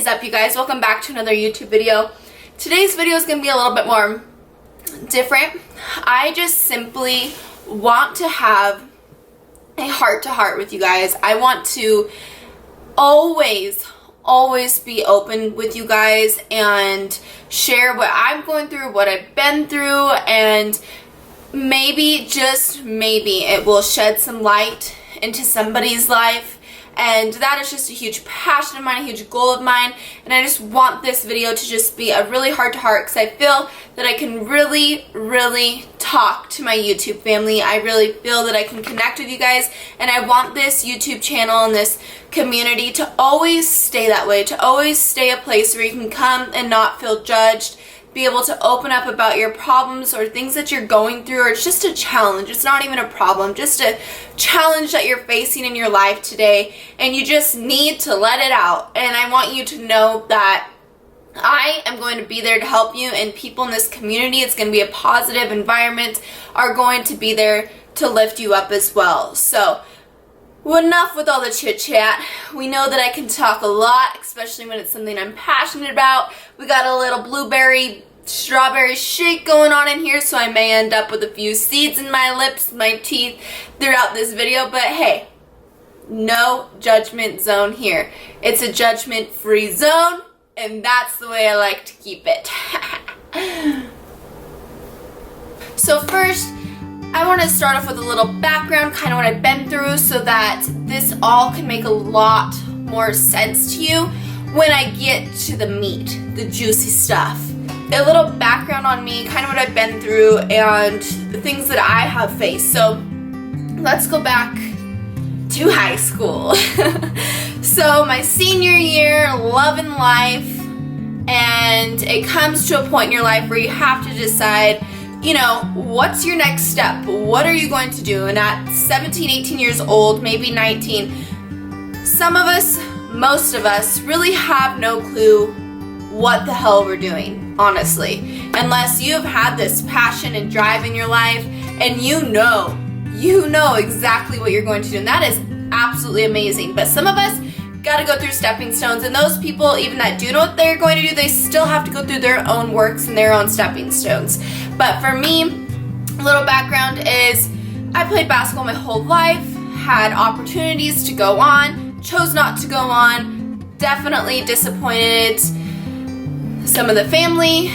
is up, you guys? Welcome back to another YouTube video. Today's video is going to be a little bit more different. I just simply want to have a heart-to-heart with you guys. I want to always be open with you guys and share what I'm going through, what I've been through, and maybe, just maybe, it will shed some light into somebody's life. And that is just a huge passion of mine, a huge goal of mine. And I just want this video to just be a really heart-to-heart, because I feel that I can really talk to my YouTube family. I really feel that I can connect with you guys. And I want this YouTube channel and this community to always stay that way, to always stay a place where you can come and not feel judged, be able to open up about your problems or things that you're going through, or it's just a challenge. It's not even a problem, just a challenge that you're facing in your life today, and you just need to let it out. And I want you to know that I am going to be there to help you, and people in this community, it's going to be a positive environment, are going to be there to lift you up as well. So enough with all the chit chat. We know that I can talk a lot, especially when it's something I'm passionate about. We got a little blueberry strawberry shake going on in here, so I may end up with a few seeds in my lips, my teeth throughout this video, but hey, no judgment zone here. It's a judgment-free zone, and that's the way I like to keep it. So first, I want to start off with a little background, kind of what I've been through, so that this all can make a lot more sense to you when I get to the meat, the juicy stuff. A little background on me, kind of what I've been through, and the things that I have faced. So let's go back to high school. So my senior year, loving life, and it comes to a point in your life where you have to decide, you know, what's your next step? What are you going to do? And at 17, 18 years old, maybe 19, some of us, most of us, really have no clue what the hell we're doing, honestly. Unless you have had this passion and drive in your life, and you know exactly what you're going to do. And that is absolutely amazing. But some of us got to go through stepping stones, and those people, even that do know what they're going to do, they still have to go through their own works and their own stepping stones. But for me, a little background is I played basketball my whole life, had opportunities to go on, chose not to go on, definitely disappointed some of the family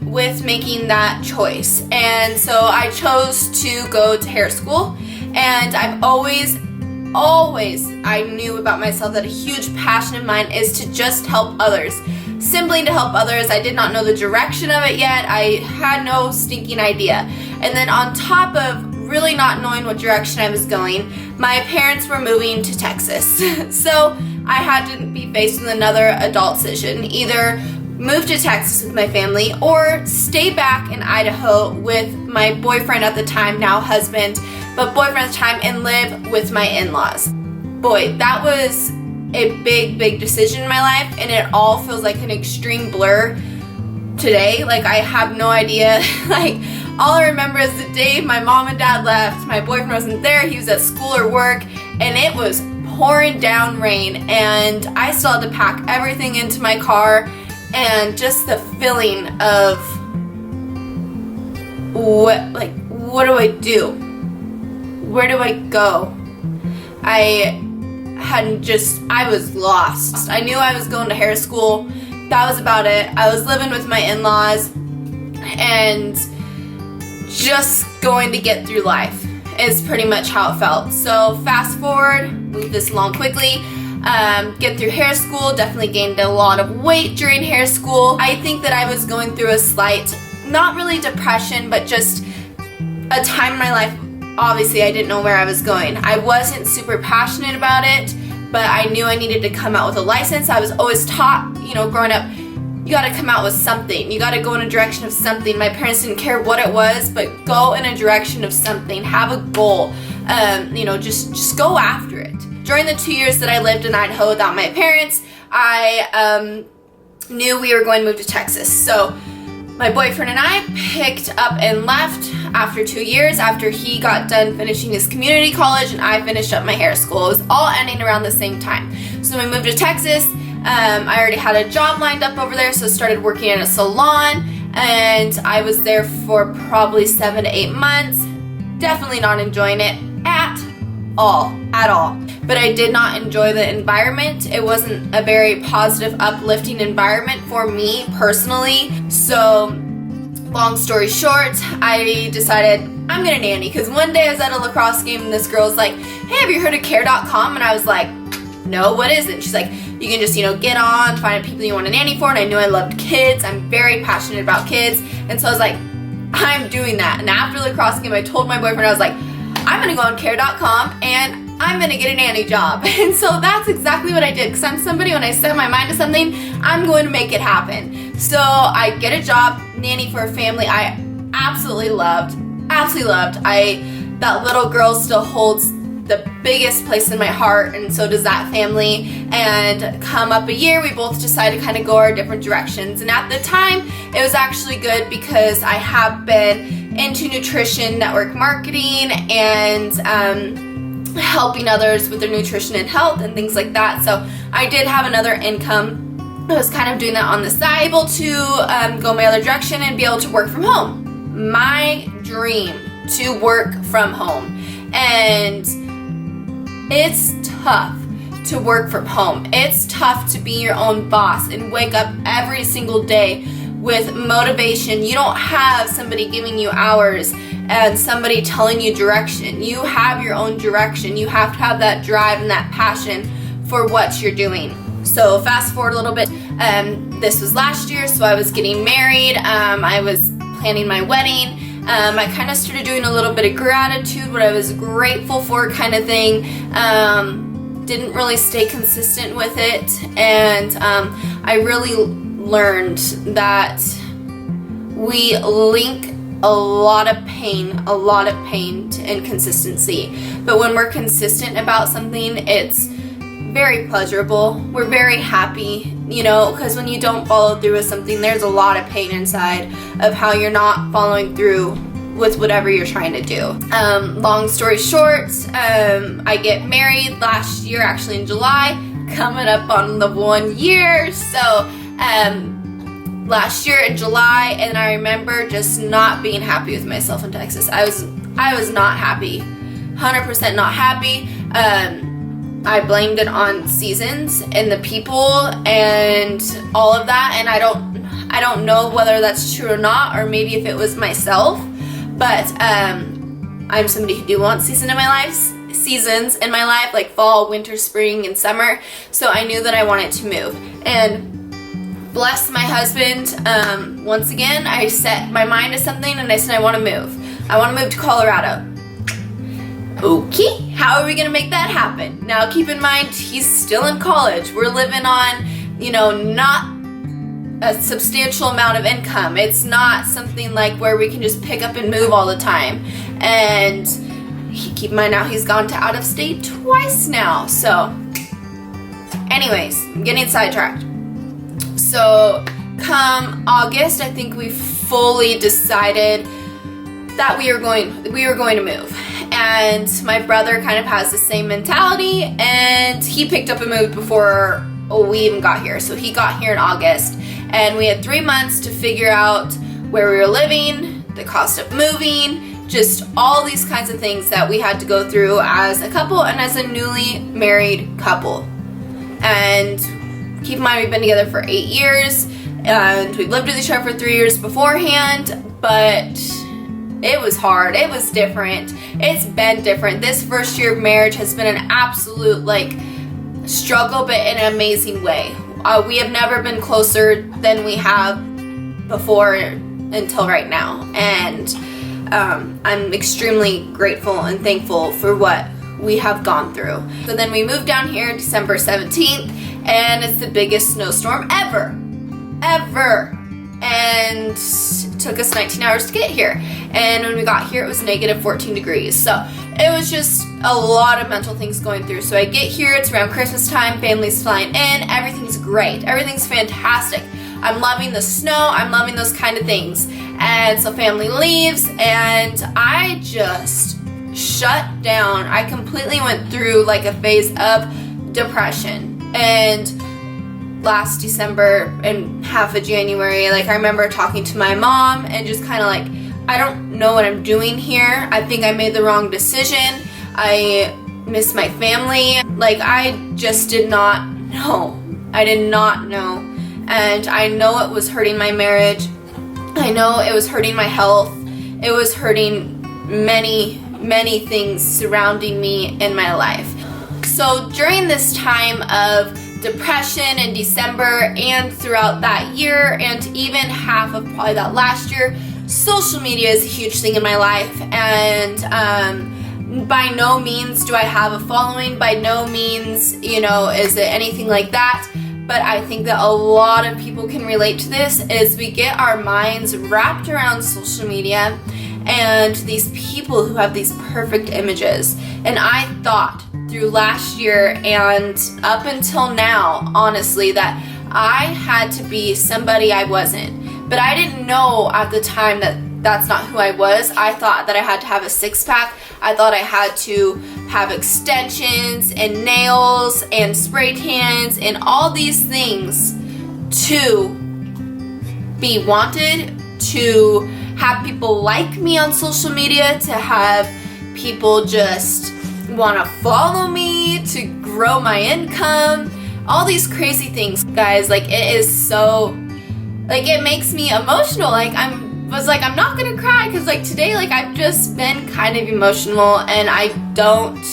with making that choice. And so I chose to go to hair school, and I've always I knew about myself that a huge passion of mine is to just help others. Simply to help others. I did not know the direction of it yet. I had no stinking idea. And then on top of really not knowing what direction I was going, my parents were moving to Texas. So I had to be faced with another adult decision. Either move to Texas with my family or stay back in Idaho with my boyfriend at the time, now husband, but boyfriend at the time, and live with my in-laws. Boy, that was a big decision in my life, and it all feels like an extreme blur today. Like, I have no idea. Like, all I remember is the day my mom and dad left, my boyfriend wasn't there, he was at school or work, and it was pouring down rain, and I still had to pack everything into my car, and just the feeling of what do I do? Where do I go? I was lost. I knew I was going to hair school. That was about it. I was living with my in-laws and just going to get through life is pretty much how it felt. So fast forward, move this along quickly, get through hair school, definitely gained a lot of weight during hair school. I think that I was going through a slight, not really depression, but just a time in my life. Obviously, I didn't know where I was going. I wasn't super passionate about it, but I knew I needed to come out with a license. I was always taught, growing up, you gotta come out with something. You gotta go in a direction of something. My parents didn't care what it was, but go in a direction of something. Have a goal. Just go after it. During the 2 years that I lived in Idaho without my parents, I knew we were going to move to Texas. So my boyfriend and I picked up and left after 2 years, after he got done finishing his community college and I finished up my hair school. It was all ending around the same time. So we moved to Texas. I already had a job lined up over there, so started working in a salon, and I was there for probably 7 to 8 months. Definitely not enjoying it at all. But I did not enjoy the environment. It wasn't a very positive, uplifting environment for me personally. So long story short, I decided I'm gonna nanny, because one day I was at a lacrosse game and this girl's like, hey, have you heard of care.com? And I was like, no, what is it? She's like, you can just, get on, find people you want to nanny for. And I knew I loved kids. I'm very passionate about kids. And so I was like, I'm doing that. And after the lacrosse game, I told my boyfriend, I was like, I'm going to go on care.com and I'm going to get a nanny job. And so that's exactly what I did, because I'm somebody, when I set my mind to something, I'm going to make it happen. So I get a job, nanny for a family I absolutely loved. That little girl still holds the biggest place in my heart, and so does that family. And come up a year, we both decided to kind of go our different directions. And at the time, it was actually good because I have been into nutrition, network marketing, and helping others with their nutrition and health and things like that. So I did have another income. I was kind of doing that on the side, able to go my other direction and be able to work from home. My dream to work from home. And it's tough to work from home. It's tough to be your own boss and wake up every single day with motivation. You don't have somebody giving you hours and somebody telling you direction. You have your own direction. You have to have that drive and that passion for what you're doing. So fast forward a little bit. This was last year, so I was getting married. I was planning my wedding. I kind of started doing a little bit of gratitude, what I was grateful for kind of thing. Didn't really stay consistent with it, and I really learned that we link a lot of pain to inconsistency. But when we're consistent about something, it's very pleasurable. We're very happy, because when you don't follow through with something, there's a lot of pain inside of how you're not following through with whatever you're trying to do. Long story short, I get married last year, actually in July, coming up on the 1 year. So last year in July, and I remember just not being happy with myself in Texas. I was not happy, 100% not happy. I blamed it on seasons and the people and all of that, and I don't know whether that's true or not, or maybe if it was myself. But I'm somebody who do want seasons in my life, like fall, winter, spring, and summer. So I knew that I wanted to move. And bless my husband, once again, I set my mind to something and I said I want to move. I want to move to Colorado. Okay, how are we gonna make that happen? Now keep in mind, he's still in college. We're living on, not a substantial amount of income. It's not something like where we can just pick up and move all the time. And keep in mind now, he's gone to out of state twice now. So anyways, I'm getting sidetracked. So come August, I think we fully decided that we were going to move. And my brother kind of has the same mentality, and he picked up and moved before we even got here. So he got here in August, and we had 3 months to figure out where we were living, the cost of moving, just all these kinds of things that we had to go through as a couple and as a newly married couple. And keep in mind, we've been together for 8 years, and we've lived with each other for 3 years beforehand, but it was hard. It was different. It's been different. This first year of marriage has been an absolute struggle, but in an amazing way. We have never been closer than we have before until right now. And I'm extremely grateful and thankful for what we have gone through. So then we moved down here December 17th, and it's the biggest snowstorm ever. And it took us 19 hours to get here. And when we got here, it was negative 14 degrees. So it was just a lot of mental things going through. So I get here, it's around Christmas time, family's flying in, everything's great, everything's fantastic. I'm loving the snow, I'm loving those kind of things. And so family leaves, and I just shut down. I completely went through a phase of depression. And last December and half of January, like I remember talking to my mom and just kind of like, I don't know what I'm doing here. I think I made the wrong decision. I miss my family. Like I just did not know. I did not know. And I know it was hurting my marriage. I know it was hurting my health. It was hurting many, many things surrounding me in my life. So during this time of depression in December and throughout that year and even half of probably that last year, social media is a huge thing in my life. And by no means do I have a following. By no means, you know, is it anything like that. But I think that a lot of people can relate to this, is we get our minds wrapped around social media and these people who have these perfect images. And I thought through last year and up until now, honestly, that I had to be somebody I wasn't. But I didn't know at the time that that's not who I was. I thought that I had to have a six-pack. I thought I had to have extensions and nails and spray tans and all these things to be wanted, to have people like me on social media, to have people just want to follow me, to grow my income, all these crazy things, guys. Like it is so, like it makes me emotional. Like I'm not gonna cry because like today, like I've just been kind of emotional and I don't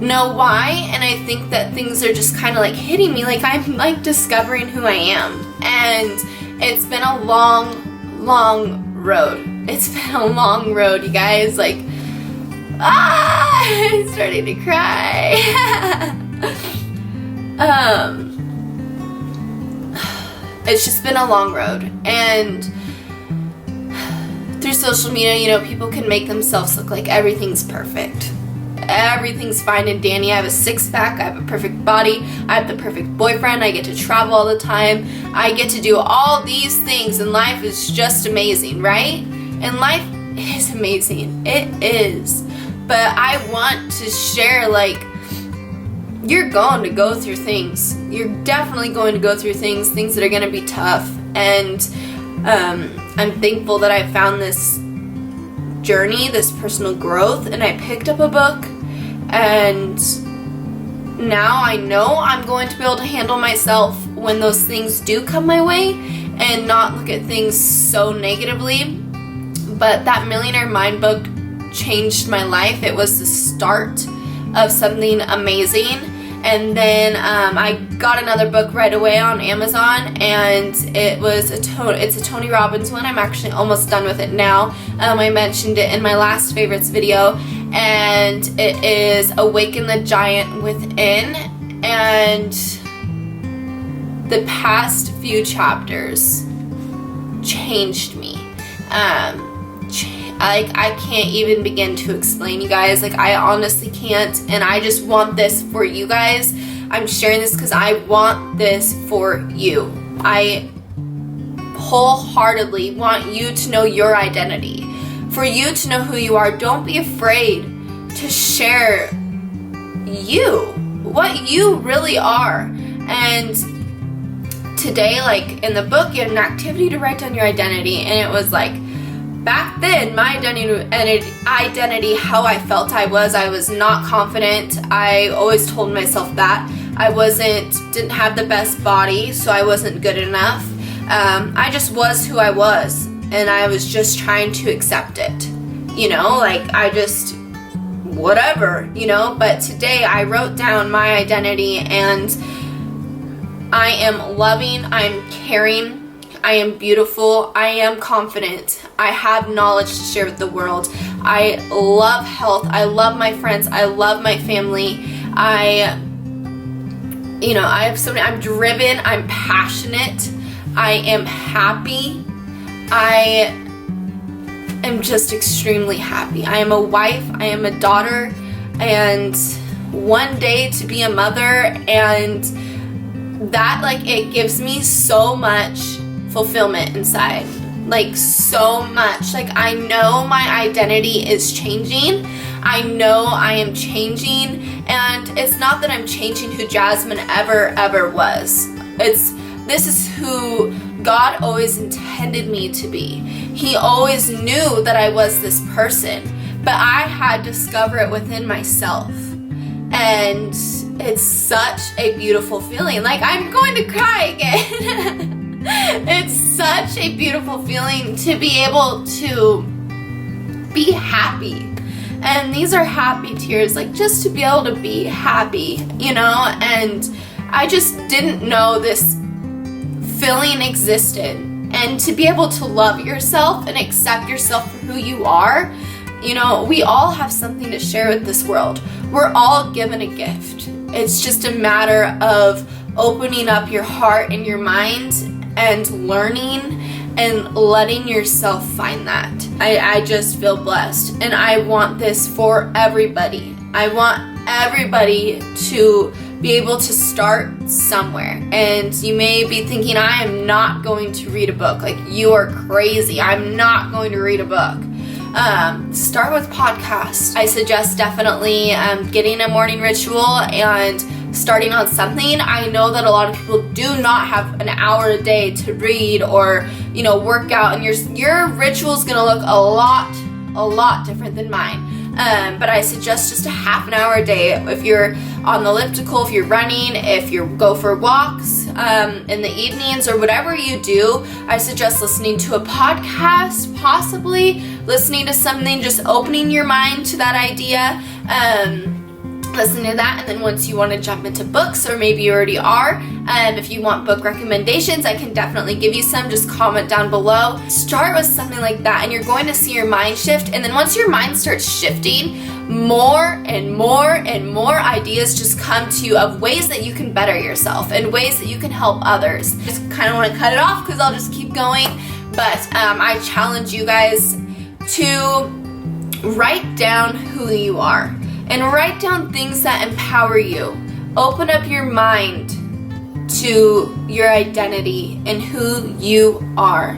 know why. And I think that things are just kind of like hitting me. Like I'm like discovering who I am. And it's been a long, long road. It's been a long road, you guys. Like, I'm starting to cry. It's just been a long road. And through social media, you know, people can make themselves look like everything's perfect. Everything's fine and dandy. I have a six-pack, I have a perfect body, I have the perfect boyfriend, I get to travel all the time, I get to do all these things, and life is just amazing, right? And life is amazing. It is. But I want to share, like, you're going to go through things. You're definitely going to go through things that are going to be tough. And I'm thankful that I found this journey, this personal growth, and I picked up a book, and now I know I'm going to be able to handle myself when those things do come my way and not look at things so negatively. But that Millionaire Mind book changed my life. It was the start of something amazing. And then I got another book right away on Amazon, and it's a Tony Robbins one. I'm actually almost done with it now. I mentioned it in my last favorites video, and it is Awaken the Giant Within. And the past few chapters changed me. I can't even begin to explain, you guys. Like, I honestly can't, and I just want this for you guys. I'm sharing this because I want this for you. I wholeheartedly want you to know your identity, for you to know who you are. Don't be afraid to share you, what you really are. And today, like in the book, you had an activity to write down your identity, and it was like, back then, my identity, how I felt I was not confident. I always told myself that. I didn't have the best body, so I wasn't good enough. I just was who I was, and I was just trying to accept it. You know, like I just, whatever, you know. But today I wrote down my identity, and I am loving, I am caring, I am beautiful, I am confident, I have knowledge to share with the world, I love health, I love my friends, I love my family, I'm driven, I'm passionate, I am happy, I am just extremely happy. I am a wife, I am a daughter, and one day to be a mother, and that, like, it gives me so much fulfillment inside, like so much. Like, I know my identity is changing, I know I am changing, and it's not that I'm changing who Jasmyn ever was. This is who God always intended me to be. He always knew that I was this person, but I had to discover it within myself. And it's such a beautiful feeling. Like, I'm going to cry again. It's such a beautiful feeling to be able to be happy. And these are happy tears, like just to be able to be happy, you know? And I just didn't know this feeling existed. And to be able to love yourself and accept yourself for who you are, you know, we all have something to share with this world. We're all given a gift. It's just a matter of opening up your heart and your mind and learning and letting yourself find that. I just feel blessed, and I want this for everybody. I want everybody to be able to start somewhere. And you may be thinking, I am not going to read a book. Like, you are crazy. I'm not going to read a book. Start with podcasts. I suggest definitely getting a morning ritual and starting on something. I know that a lot of people do not have an hour a day to read or, you know, work out, and your ritual is gonna look a lot different than mine. But I suggest just a half an hour a day. If you're on the elliptical, if you're running, if you go for walks in the evenings, or whatever you do, I suggest listening to a podcast, possibly listening to something, just opening your mind to that idea. Listening to that, and then once you want to jump into books, or maybe you already are, if you want book recommendations, I can definitely give you some. Just comment down below. Start with something like that, and you're going to see your mind shift. And then once your mind starts shifting, more and more and more ideas just come to you of ways that you can better yourself and ways that you can help others. Just kind of want to cut it off because I'll just keep going, but I challenge you guys to write down who you are. And write down things that empower you. Open up your mind to your identity and who you are.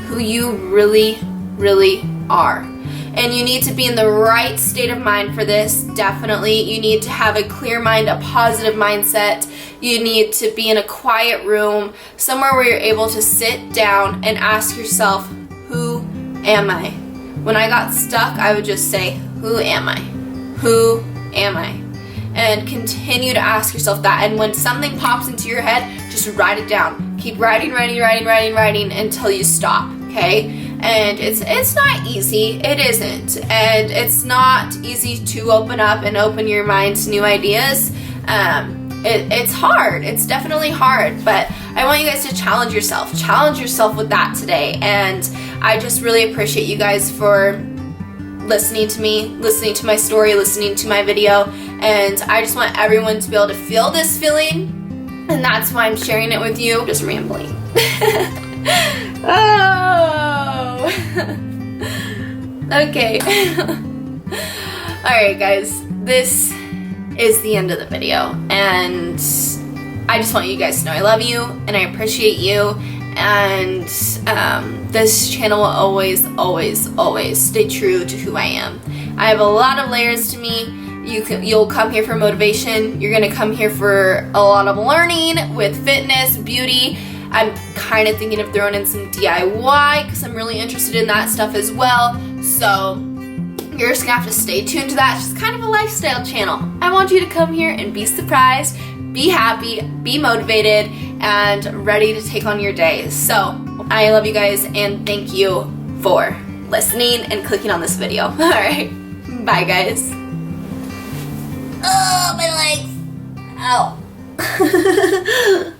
Who you really, really are. And you need to be in the right state of mind for this, definitely. You need to have a clear mind, a positive mindset. You need to be in a quiet room, somewhere where you're able to sit down and ask yourself, who am I? When I got stuck, I would just say, who am I? Who am I? And continue to ask yourself that. And when something pops into your head, just write it down. Keep writing until you stop, okay? And it's not easy. It isn't. And it's not easy to open up and open your mind to new ideas. It's hard. It's definitely hard. But I want you guys to challenge yourself. Challenge yourself with that today. And I just really appreciate you guys for listening to me, listening to my story, listening to my video, and I just want everyone to be able to feel this feeling, and that's why I'm sharing it with you. Just rambling. Oh. Okay. Alright guys, this is the end of the video, and I just want you guys to know I love you, and I appreciate you. And this channel will always stay true to who I am. I have a lot of layers to me. You'll come here for motivation. You're gonna come here for a lot of learning with fitness, beauty. I'm kind of thinking of throwing in some DIY because I'm really interested in that stuff as well. So you're just gonna have to stay tuned to that. It's just kind of a lifestyle channel. I want you to come here and be surprised, be happy, be motivated, and ready to take on your day. So I love you guys, and thank you for listening and clicking on this video. All right, bye guys. Oh, my legs. Ow.